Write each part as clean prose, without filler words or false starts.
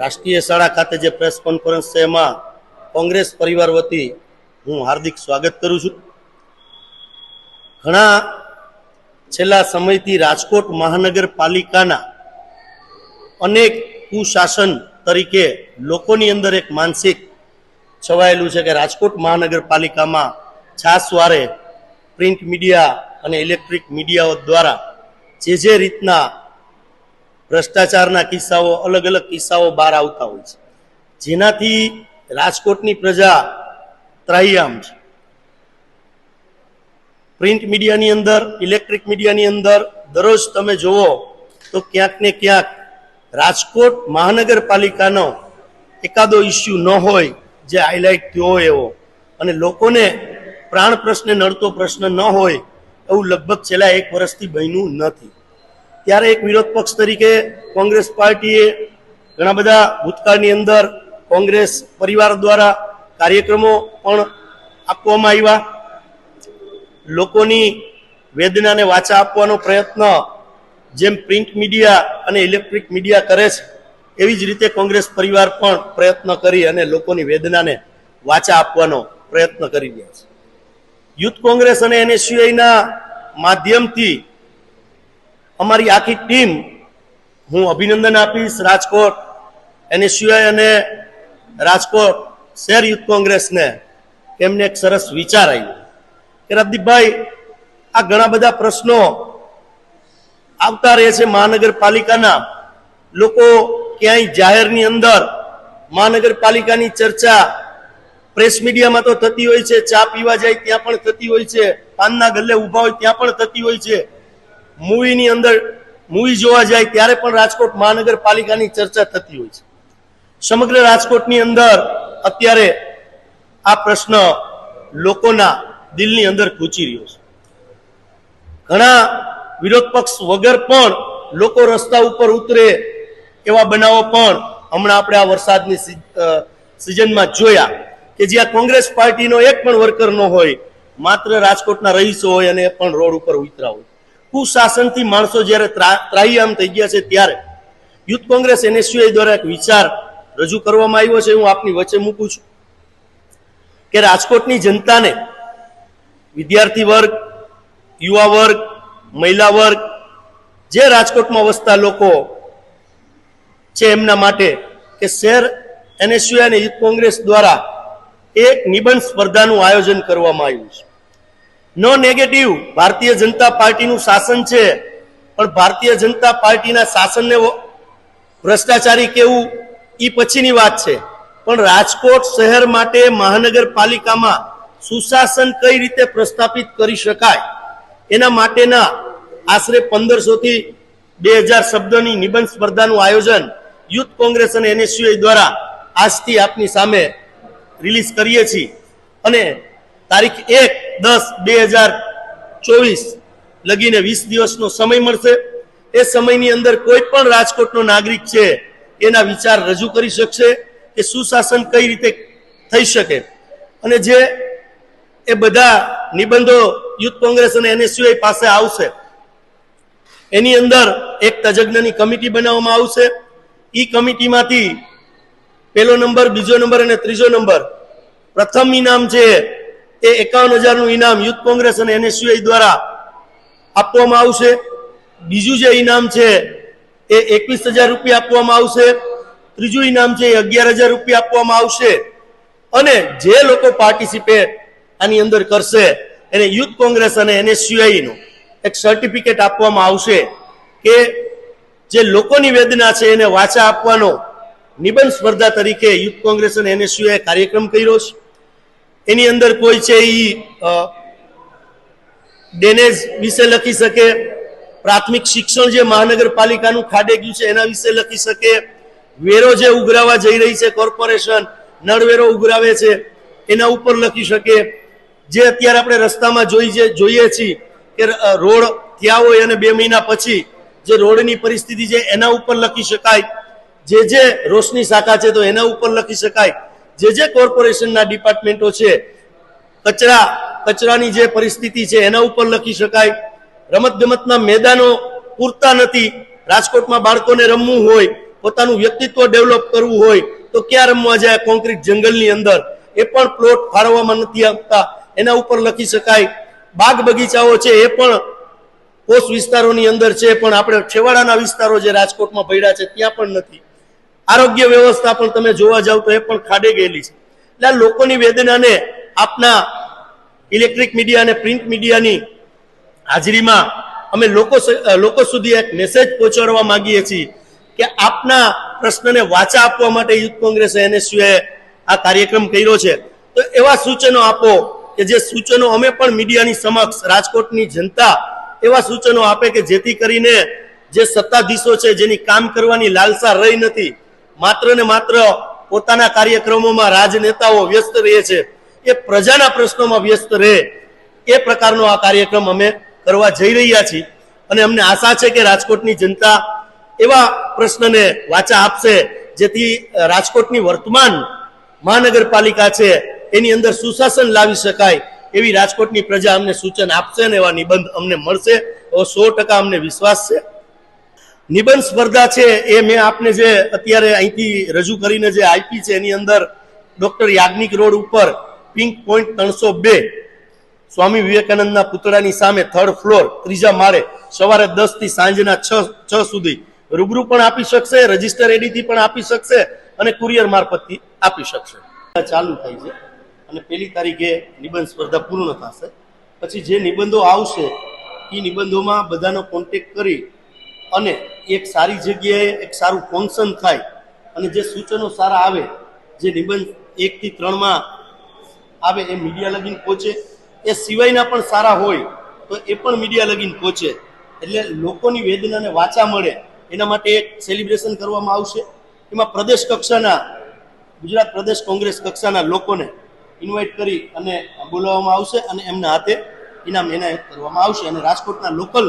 રાષ્ટ્રીય શાળા ખાતે જે પ્રેસ કોન્ફરન્સ છે એમાં કોંગ્રેસ પરિવાર વતી હું હાર્દિક સ્વાગત કરું છું. ઘણા છેલ્લા સમયથી રાજકોટ મહાનગરપાલિકાના અનેક કુશાસન તરીકે લોકોની અંદર એક માનસિક છવાયેલું છે કે રાજકોટ મહાનગરપાલિકામાં છાસવારે પ્રિન્ટ મીડિયા અને ઇલેક્ટ્રિક મીડિયાઓ દ્વારા જે રીતના ભ્રષ્ટાચારના કિસ્સાઓ અલગ અલગ કિસ્સાઓ બહાર આવતા હોય છે, જેનાથી રાજકોટની પ્રજા ત્રાહિયામ છે. પ્રિન્ટ મીડિયાની અંદર, ઇલેક્ટ્રિક મીડિયાની અંદર દરરોજ તમે જુઓ તો ક્યાંક ને ક્યાંક રાજકોટ મહાનગરપાલિકાનો એકાદો ઇસ્યુ ન હોય જે હાઇલાઇટ થયો હોય એવો, અને લોકોને પ્રાણ પ્રશ્ને નડતો પ્રશ્ન ન હોય એવું લગભગ છેલ્લા 1 વર્ષથી બન્યું નથી. ત્યારે એક વિરોધ પક્ષ તરીકે કોંગ્રેસ પાર્ટીએ ઘણા બધા ભૂતકાળની અંદર કોંગ્રેસ પરિવાર દ્વારા કાર્યક્રમો પણ આપવામાં આવ્યા. લોકોની વેદનાને વાચા આપવાનો પ્રયત્ન જેમ પ્રિન્ટ મીડિયા અને ઇલેક્ટ્રિક મીડિયા કરે છે એવી જ રીતે કોંગ્રેસ પરિવાર પણ પ્રયત્ન કરી અને લોકોની વેદનાને વાચા આપવાનો પ્રયત્ન કરી રહ્યા છે. યુથ કોંગ્રેસ અને NSUIના માધ્યમથી અમારી આખી ટીમ હું અભિનંદન આપીશ રાજકોટ NSUI અને રાજકોટ શહેર યુથ કોંગ્રેસને. એમને એક સરસ વિચાર આવ્યો કે રાજદીપભાઈ, આ ઘણા બધા પ્રશ્નો આવતા રહે છે મહાનગરપાલિકાના. લોકો ક્યાંય જાહેરની અંદર મહાનગરપાલિકાની ચર્ચા પ્રેસ મીડિયામાં તો થતી હોય છે, ચા પીવા જાય ત્યાં પણ થતી હોય છે, પાનના ગલ્લે ઊભા હોય ત્યાં પણ થતી હોય છે, મૂવીની અંદર મૂવી જોવા જાય ત્યારે પણ રાજકોટ મહાનગરપાલિકાની ચર્ચા થતી હોય છે. સમગ્ર રાજકોટની અંદર અત્યારે આ પ્રશ્ન લોકોના દિલની અંદર ખૂંચી રહ્યો છે. ઘણા વિરોધ પક્ષ વગર પણ લોકો રસ્તા ઉપર ઉતરે એવા બનાવો પણ હમણાં આપણે આ વરસાદની સિઝનમાં જોયા કે જ્યાં કોંગ્રેસ પાર્ટીનો એક પણ વર્કર ન હોય, માત્ર રાજકોટના રહીશો હોય અને એ પણ રોડ ઉપર ઉતરા હોય. કુશાસનથી માણસો જ્યારે ત્રાહિયામ થઈ ગયા છે ત્યારે યુથ કોંગ્રેસ NSUI દ્વારા એક વિચાર રજૂ કરવામાં આવ્યો છે. હું આપની વચ્ચે મૂકું છું કે રાજકોટની જનતાને, વિદ્યાર્થી વર્ગ, યુવા વર્ગ, મહિલા વર્ગ, જે રાજકોટમાં વસતા લોકો છે એમના માટે કે શહેર NSUI અને યુથ કોંગ્રેસ દ્વારા એક નિબંધ સ્પર્ધાનું આયોજન કરવામાં આવ્યું છે. નો નેગેટિવ, ભારતીય જનતા પાર્ટીનું શાસન છે, પણ ભારતીય જનતા પાર્ટીના શાસનને ભ્રષ્ટાચારી કેવું એ પછીની વાત છે. પણ રાજકોટ શહેર માટે મહાનગરપાલિકામાં સુશાસન કઈ રીતે પ્રસ્થાપિત કરી શકાય એના માટેના આશરે 1500 થી 2000 શબ્દોની નિબંધ સ્પર્ધાનું આયોજન યુથ કોંગ્રેસ અને NSUI દ્વારા આજથી આપની સામે રિલીઝ કરીએ છીએ. અને તારીખ 1/10/2024 લગીને 20 દિવસનો સમય મળશે. એ સમયની અંદર કોઈ પણ રાજકોટનો નાગરિક છે એના વિચાર રજૂ કરી શકશે કે સુશાસન કઈ રીતે થઈ શકે. અને જે એ બધા નિબંધો યુથ કોંગ્રેસ અને NSUI પાસે આવશે એની અંદર એક તજજ્ઞની કમિટી બનાવવામાં આવશે. એ કમિટીમાંથી પહેલો નંબર, બીજો નંબર અને ત્રીજો નંબર, પ્રથમ ઇનામ છે એ 51,000નું ઇનામ યુથ કોંગ્રેસ અને NSUI દ્વારા આપવામાં આવશે. બીજું જે ઇનામ છે એ 21,000 રૂપિયા આપવામાં આવશે. ત્રીજું ઇનામ છે એ 11,000 રૂપિયા આપવામાં આવશે. અને જે લોકો પાર્ટિસિપેટ આની અંદર કરશે એને યુથ કોંગ્રેસ અને NSUI નું એક સર્ટિફિકેટ આપવામાં આવશે કે જે લોકોની વેદના છે એને વાચા આપવાનો નિબંધ સ્પર્ધા તરીકે યુથ કોંગ્રેસ અને NSUI કાર્યક્રમ કર્યો છે. એની અંદર કોઈ છે એ ડેનેજ વિશે લખી શકે, પ્રાથમિક શિક્ષણ જે મહાનગરપાલિકાનું ખાડે ગયું છે એના વિશે લખી શકે, વેરો જે ઉઘરાવા જઈ રહી છે કોર્પોરેશન, નળવેરો ઉઘરાવે છે એના ઉપર લખી શકે, જે અત્યારે આપણે રસ્તામાં જોઈએ છીએ કે રોડ થયા હોય અને 2 મહિના પછી જે રોડની પરિસ્થિતિ છે એના ઉપર લખી શકાય, જે રોશની શાખા છે તો એના ઉપર લખી શકાય, જે કોર્પોરેશનના ડિપાર્ટમેન્ટો છે કચરાની જે પરિસ્થિતિ છે એના ઉપર લખી શકાય. રમત ગમતના મેદાનો પૂરતા નથી, રાજકોટમાં બાળકોને રમવું હોય પોતાનું વ્યક્તિત્વ ડેવલપ કરવું હોય તો ક્યાં રમવા જાય, કોન્ક્રીટ જંગલની અંદર, એ પણ પ્લોટ ફાળવવામાં નથી આપતા, એના ઉપર લખી શકાય. બાગ બગીચાઓ છે એ પણ પોષ વિસ્તારોની અંદર છે, પણ આપણે છેવાડાના વિસ્તારો જે રાજકોટમાં પડ્યા છે ત્યાં પણ નથી. આરોગ્ય વ્યવસ્થા પણ તમે જોવા જાવ તો એ પણ ખાડે ગયેલી છે. એટલે આ લોકોની વેદનાને આપના ઇલેક્ટ્રિક મીડિયા અને પ્રિન્ટ મીડિયાની હાજરીમાં અમે લોકો સુધી એક મેસેજ પહોંચાડવા માંગીએ છીએ કે આપના પ્રશ્નને વાચા આપવા માટે યુથ કોંગ્રેસે NSUએ આ કાર્યક્રમ કર્યો છે. તો એવા સૂચનો આપો કે જે સૂચનો અમે પણ મીડિયાની સમક્ષ રાજકોટની જનતા એવા સૂચનો આપે કે જેથી કરીને જે સત્તાધીશો છે જેની કામ કરવાની લાલસા રહી નથી, માત્ર ને માત્ર પોતાના કાર્યક્રમોમાં રાજનેતાઓ વ્યસ્ત રહે છે, એ પ્રજાના પ્રશ્નોમાં વ્યસ્ત રહે એ પ્રકારનો આ કાર્યક્રમ અમે કરવા જઈ રહ્યા છીએ. અને અમને આશા છે કે રાજકોટની જનતા એવા પ્રશ્નને વાચા આપશે જેથી રાજકોટની વર્તમાન મહાનગરપાલિકા છે એની અંદર સુશાસન લાવી શકાય એવી રાજકોટની પ્રજા અમને સૂચન આપશે અને એવા નિબંધ અમને મળશે એવો 100% અમને વિશ્વાસ છે. નિબંધ સ્પર્ધા છે એ મેં આપને જે અત્યારે અહીંથી રજૂ કરીને જે આપી છે એની અંદર ડોક્ટર યાજ્ઞિક રોડ ઉપર પિંક પોઈન્ટ 302 સ્વામી વિવેકાનંદના પુતળાની સામે 3rd ફ્લોર 3જા માળે સવારે 10 થી સાંજના 6 સુધી રૂબરૂ પણ આપી શકશે, રજીસ્ટર એડીથી પણ આપી શકશે અને કુરિયર મારફતથી આપી શકશે. ચાલુ થાય છે અને 1લી તારીખે નિબંધ સ્પર્ધા પૂર્ણ થશે. પછી જે નિબંધો આવશે એ નિબંધોમાં બધાનો કોન્ટેક્ટ કરી અને એક સારી જગ્યાએ એક સારું ફંક્શન થાય અને જે સૂચનો સારા આવે, જે નિબંધ 1 થી 3માં આવે એ મીડિયા લગીન પહોંચે, એ સિવાયના પણ સારા હોય તો એ પણ મીડિયા લગીન પહોંચે, એટલે લોકોની વેદનાને વાચા મળે એના માટે એક સેલિબ્રેશન કરવામાં આવશે. એમાં પ્રદેશ કક્ષાના ગુજરાત પ્રદેશ કોંગ્રેસ કક્ષાના લોકોને ઇન્વાઇટ કરી અને બોલાવવામાં આવશે અને એમના હાથે ઇનામ એનાયત કરવામાં આવશે. અને રાજકોટના લોકલ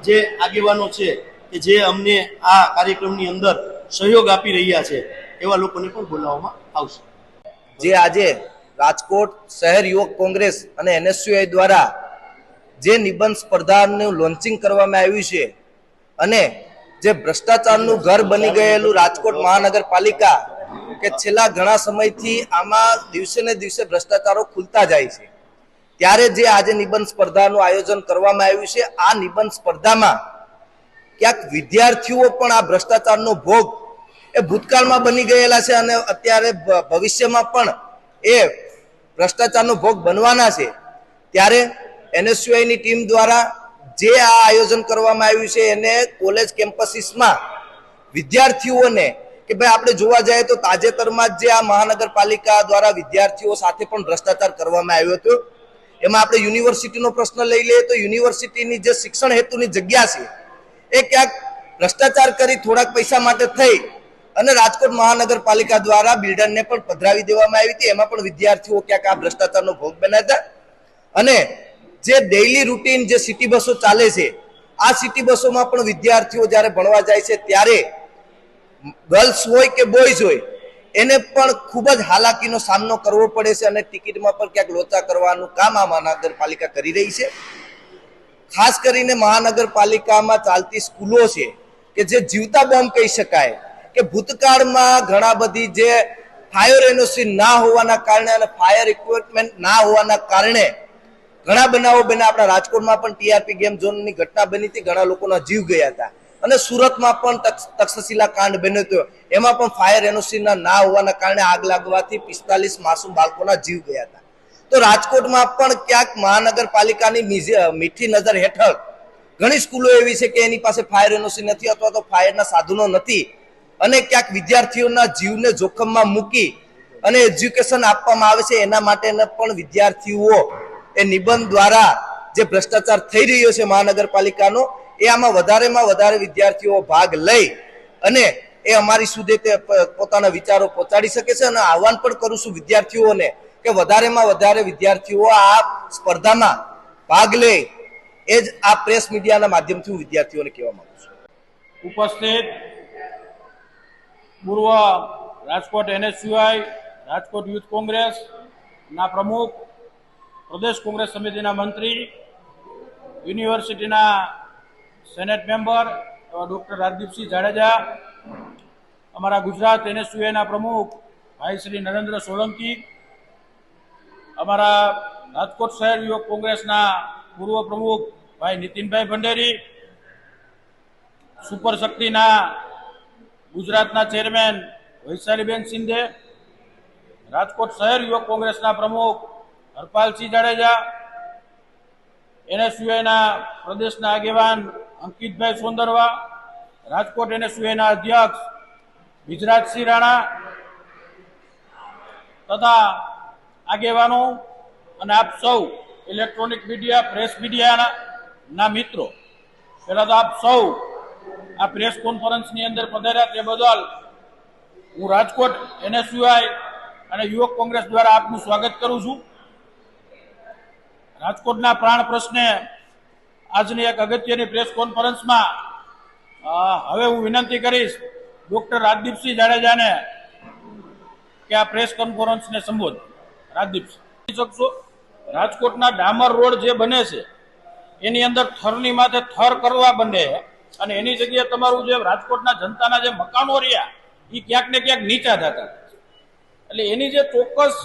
જે આગેવાનો છે કે જે અમને આ કાર્યક્રમની અંદર સહયોગ આપી રહ્યા છે એવા લોકોને પણ બોલાવવામાં આવશે. જે આજે રાજકોટ શહેર યુવક કોંગ્રેસ અને NSUI દ્વારા જે નિબંધ સ્પર્ધાનું લોન્ચિંગ કરવામાં આવ્યું છે અને જે ભ્રષ્ટાચારનું ઘર બની ગયેલું રાજકોટ મહાનગરપાલિકા કે છેલ્લા ઘણા સમયથી આમાં દિવસે ને દિવસે ભ્રષ્ટાચારો ખુલતા જાય છે, ત્યારે જે આજે નિબંધ સ્પર્ધાનું આયોજન કરવામાં આવ્યું છે, આ નિબંધ સ્પર્ધામાં ક્યાંક વિદ્યાર્થીઓ પણ આ ભ્રષ્ટાચારનો ભોગ એ ભૂતકાળમાં બની ગયેલા છે અને અત્યારે ભવિષ્યમાં પણ એ ભ્રષ્ટાચારનો ભોગ બનવાના છે. ત્યારે NSUIની ટીમ દ્વારા જે આ આયોજન કરવામાં આવ્યું છે એને કોલેજ કેમ્પસીસમાં વિદ્યાર્થીઓને કે ભાઈ આપણે જોવા જઈએ તો તાજેતરમાં જ જે આ મહાનગરપાલિકા દ્વારા વિદ્યાર્થીઓ સાથે પણ ભ્રષ્ટાચાર કરવામાં આવ્યો હતો, એમાં આપણે યુનિવર્સિટીનો પ્રશ્ન લઈ લઈએ તો યુનિવર્સિટીની જે શિક્ષણ હેતુની જગ્યા છે એ ક્યાંક ભ્રષ્ટાચાર કરી થોડાક પૈસા માટે થઈ અને રાજકોટ મહાનગરપાલિકા દ્વારા બિલ્ડરને પણ પધરાવી દેવામાં આવી હતી. એમાં પણ વિદ્યાર્થીઓ ક્યાંક આ ભ્રષ્ટાચારનો ભોગ બન્યા હતા. અને જે ડેઇલી રૂટીન જે સિટી બસો ચાલે છે, આ સિટી બસોમાં પણ વિદ્યાર્થીઓ જ્યારે ભણવા જાય છે ત્યારે ગર્લ્સ હોય કે બોયઝ હોય એને પણ ખૂબ જ હાલાકીનો સામનો કરવો પડે છે અને ટિકિટમાં પણ ક્યાંક લોચા કરવાનું કામ આ મહાનગરપાલિકા કરી રહી છે. ખાસ કરીને મહાનગરપાલિકામાં ચાલતી સ્કૂલો છે કે જે જીવતા બોમ્બ કહી શકાય કે ભૂતકાળમાં ઘણા બધી જે ફાયર એનઓસી ના હોવાના કારણે અને ફાયર ઇક્વિપમેન્ટ ના હોવાના કારણે ઘણા બનાવો બન્યા. આપણા રાજકોટમાં પણ TRP ગેમ ઝોનની ઘટના બની હતી, ઘણા લોકોના જીવ ગયા હતા અને સુરતમાં પણ તક્ષશિલા કાંડ બન્યો હતો, એમાં પણ ફાયર એનઓસી ના હોવાના કારણે આગ લાગવાથી 45 માસૂમ બાળકોના જીવ ગયા હતા. તો રાજકોટમાં પણ ક્યાંક મહાનગરપાલિકાની મીઠી નજર હેઠળ ઘણી સ્કૂલો એવી છે કે એની પાસે ફાયર એનઓસી નથી અથવા તો ફાયરના સાધનો નથી અને ક્યાંક વિદ્યાર્થીઓના જીવને જોખમમાં મૂકી અને એજ્યુકેશન આપવામાં આવે છે. એના માટે પણ વિદ્યાર્થીઓ એ નિબંધ દ્વારા જે ભ્રષ્ટાચાર થઈ રહ્યો છે મહાનગરપાલિકાનો, એ આમાં વધારેમાં વધારે વિદ્યાર્થીઓ ભાગ લઈ અને એ અમારી સુધી તે પોતાના વિચારો પહોંચાડી શકે છે. અને આહવાન પણ કરું છું વિદ્યાર્થીઓને કે વધારેમાં વધારે વિદ્યાર્થીઓ આ સ્પર્ધામાં ભાગ લે, એ જ આ પ્રેસ મીડિયાના માધ્યમથી હું વિદ્યાર્થીઓને કહેવા માંગુ છું. ઉપસ્થિત પૂર્વ રાજકોટ NSUI, રાજકોટ યુથ કોંગ્રેસના પ્રમુખ, પ્રદેશ કોંગ્રેસ સમિતિના મંત્રી, યુનિવર્સિટીના senate member doctor Rajdeepsinh Jadeja, અમારા ગુજરાત NSUIના પ્રમુખ ભાઈ શ્રી નરેન્દ્ર સોલંકી, અમારા રાજકોટ શહેર યુવક કોંગ્રેસના પૂર્વ પ્રમુખ ભાઈ નીતિનભાઈ ભંડેરી, સુપર શક્તિના ગુજરાતના ચેરમેન વૈશાલીબેન શિંદે, રાજકોટ શહેર યુવક કોંગ્રેસના પ્રમુખ હરપાલસિંહ જાડેજા, NSUIના પ્રદેશના આગેવાન અંકિતભાઈ સોંદરવા, રાજકોટ NSUIના અધ્યક્ષ ગુજરાતસિંહ રાણા તથા આગેવાનો અને આપ સૌ ઇલેક્ટ્રોનિક મીડિયા, પ્રેસ મીડિયાના મિત્રો, પહેલા તો આપ સૌ આ પ્રેસ કોન્ફરન્સની અંદર પધાર્યા તે બદલ હું રાજકોટ NSUI અને યુવક કોંગ્રેસ દ્વારા આપનું સ્વાગત કરું છું. રાજકોટના પ્રાણ પ્રશ્ને આજની એક અગત્યની પ્રેસ કોન્ફરન્સમાં હવે હું વિનંતી કરીશ ડોક્ટર રાજદીપસિંહ જાડેજાને કે આ પ્રેસ કોન્ફરન્સને સંબોધ. રાજદીપસિંહ શકશો? રાજકોટના ડામર રોડ જે બને છે એની અંદર થરની માથે થર કરવા બને અને એની જગ્યાએ તમારું જે રાજકોટના જનતાના જે મકાનો રહ્યા એ ક્યાંક ને ક્યાંક નીચા થતા, એટલે એની જે ચોક્કસ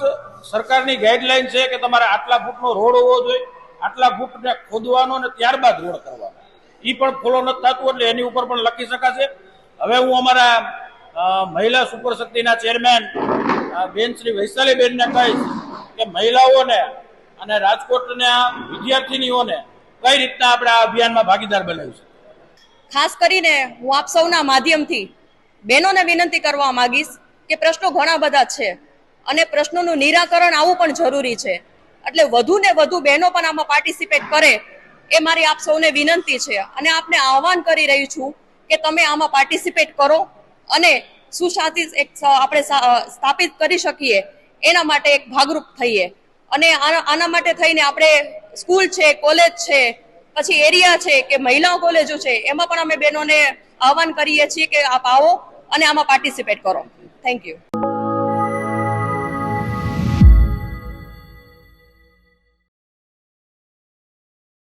સરકારની ગાઈડલાઈન છે કે તમારે આટલા ફૂટનો રોડ હોવો જોઈએ, આટલા ફૂટને ખોદવાનો અને ત્યારબાદ રોડ કરવાનો, એ પણ ફોલો નથી થતું, એટલે એની ઉપર પણ લખી શકાશે. હવે હું અમારા મહિલા સુપર શક્તિના ચેરમેન બેન શ્રી વૈશાલીબેનને કહીશ કે મહિલાઓને અને રાજકોટના વિદ્યાર્થીનીઓને કઈ રીતના આપણે આ અભિયાનમાં ભાગીદાર બનાવીશું. ખાસ કરીને હું આપ સૌના માધ્યમથી બહેનોને વિનંતી કરવા માંગીશ કે પ્રશ્નો ઘણા બધા છે અને પ્રશ્નોનું નિરાકરણ આવવું પણ જરૂરી છે, એટલે વધુ ને વધુ બહેનો પણ આમાં પાર્ટિસિપેટ કરે એ મારી આપ સૌને વિનંતી છે અને આપને આહવાન કરી રહી છું કે તમે આમાં પાર્ટિસિપેટ કરો અને સુશાંતિ આપણે સ્થાપિત કરી શકીએ એના માટે એક ભાગરૂપ થઈએ. અને આના માટે થઈને આપણે સ્કૂલ છે, કોલેજ છે, પછી એરિયા છે કે મહિલા કોલેજો છે, એમાં પણ અમે બહેનોને આહવાન કરીએ છીએ કે આપ આવો અને આમાં પાર્ટિસિપેટ કરો. Thank you.